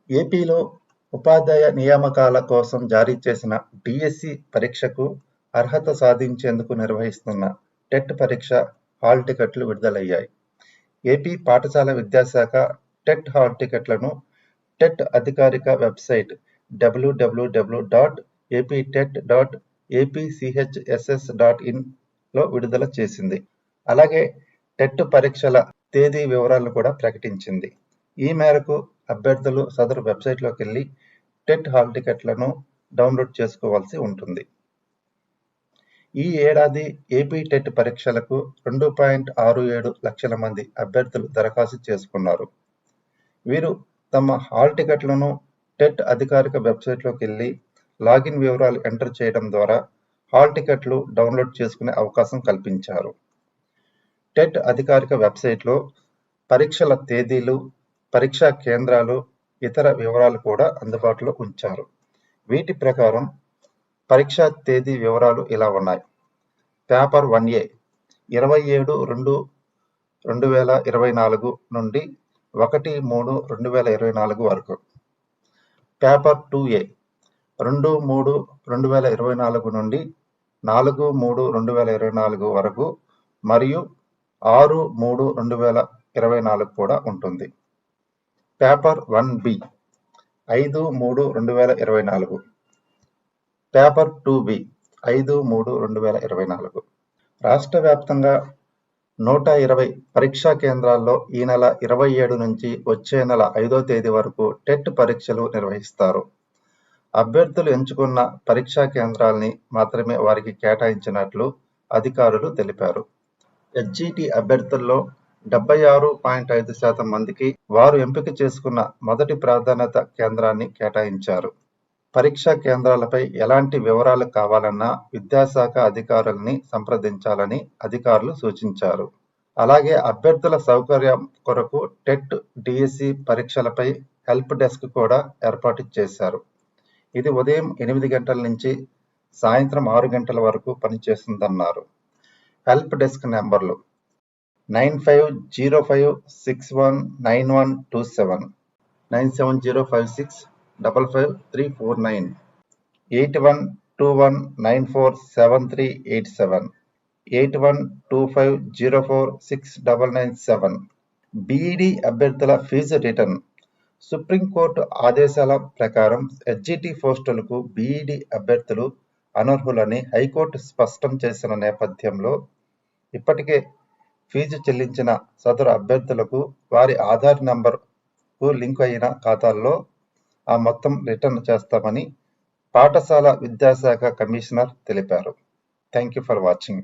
ఏపీలో ఉపాధ్యాయ నియామకాల కోసం జారీ చేసిన డిఎస్సి పరీక్షకు అర్హత సాధించేందుకు నిర్వహిస్తున్న టెట్ పరీక్ష హాల్ టికెట్లు విడుదలయ్యాయి. ఏపీ పాఠశాల విద్యాశాఖ టెట్ హాల్ టికెట్లను టెట్ అధికారిక వెబ్సైట్ www.aptet.apchss.in లో విడుదల చేసింది. అలాగే టెట్ పరీక్షల తేదీ వివరాలను కూడా ప్రకటించింది. ఈ మేరకు అభ్యర్థులు సదరు వెబ్సైట్లోకి వెళ్ళి టెట్ హాల్ టికెట్లను డౌన్లోడ్ చేసుకోవాల్సి ఉంటుంది. ఈ ఏడాది ఏపీ టెట్ పరీక్షలకు 2.67 లక్షల మంది అభ్యర్థులు దరఖాస్తు చేసుకున్నారు. వీరు తమ హాల్ టికెట్లను టెట్ అధికారిక వెబ్సైట్లోకి వెళ్ళి లాగిన్ వివరాలు ఎంటర్ చేయడం ద్వారా హాల్ టికెట్లు డౌన్లోడ్ చేసుకునే అవకాశం కల్పించారు. టెట్ అధికారిక వెబ్సైట్లో పరీక్షల తేదీలు, పరీక్షా కేంద్రాలు, ఇతర వివరాలు కూడా అందుబాటులో ఉంచారు. వీటి ప్రకారం పరీక్షా తేదీ వివరాలు ఇలా ఉన్నాయి. పేపర్ 1A 27/2/2024 నుండి 1/3/2024 వరకు. పేపర్ 2A 2/3/2024 నుండి 4/3/2024 వరకు మరియు 6/3/2024 కూడా ఉంటుంది. Paper 1B 5/3/2024. Paper 2B 5/3/2024. రాష్ట్ర వ్యాప్తంగా 120 పరీక్షా కేంద్రాల్లో ఈ నెల 27 నుంచి వచ్చే నెల 5వ తేదీ వరకు టెట్ పరీక్షలు నిర్వహిస్తారు. అభ్యర్థులు ఎంచుకున్న పరీక్షా కేంద్రాల్ని మాత్రమే వారికి కేటాయించినట్లు అధికారులు తెలిపారు. హెచ్జిటి అభ్యర్థుల్లో 76.5% మందికి వారు ఎంపిక చేసుకున్న మొదటి ప్రాధాన్యత కేంద్రాన్ని కేటాయించారు. పరీక్షా కేంద్రాలపై ఎలాంటి వివరాలు కావాలన్నా విద్యాశాఖ అధికారుల్ని సంప్రదించాలని అధికారులు సూచించారు. అలాగే అభ్యర్థుల సౌకర్యం కొరకు టెట్, డిఎస్సి పరీక్షలపై హెల్ప్ డెస్క్ కూడా ఏర్పాటు చేశారు. ఇది ఉదయం 8 గంటల నుంచి సాయంత్రం 6 గంటల వరకు పనిచేస్తుందన్నారు. హెల్ప్ డెస్క్ నెంబర్లు 9505619127, 9705655349, 8121947387, 8125046997. బీఈడీ అభ్యర్థుల ఫీజు రిటర్న్. సుప్రీంకోర్టు ఆదేశాల ప్రకారం హెచ్జిటి పోస్టులకు బీఈడీ అభ్యర్థులు అనర్హులని హైకోర్టు స్పష్టం చేసిన నేపథ్యంలో ఇప్పటికే ఫీజు చెల్లించిన సదరు అభ్యర్థులకు వారి ఆధార్ నంబర్కు లింక్ అయిన ఖాతాల్లో ఆ మొత్తం రిటర్న్ చేస్తామని పాఠశాల విద్యాశాఖ కమిషనర్ తెలిపారు. Thank you for watching.